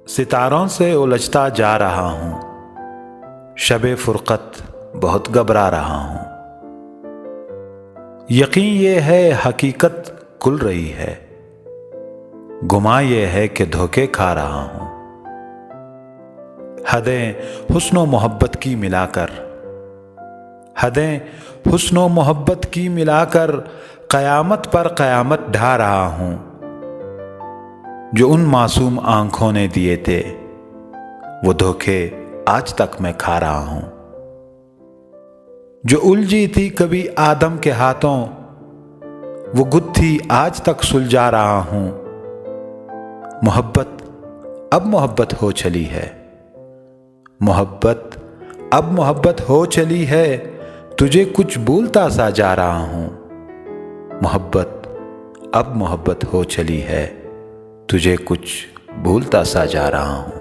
ستاروں سے الجھتا جا رہا ہوں، شب فرقت بہت گھبرا رہا ہوں۔ یقین یہ ہے حقیقت کھل رہی ہے، گمان یہ ہے کہ دھوکے کھا رہا ہوں۔ حدیں حسن و محبت کی ملا کر، حدیں حسن و محبت کی ملا کر قیامت پر قیامت ڈھا رہا ہوں۔ جو ان معصوم آنکھوں نے دیے تھے وہ دھوکے آج تک میں کھا رہا ہوں۔ جو الجھی تھی کبھی آدم کے ہاتھوں وہ گتھی آج تک سلجھا رہا ہوں۔ محبت اب محبت ہو چلی ہے، محبت اب محبت ہو چلی ہے، تجھے کچھ بھولتا سا جا رہا ہوں۔ محبت اب محبت ہو چلی ہے، تجھے کچھ بھولتا سا جا رہا ہوں۔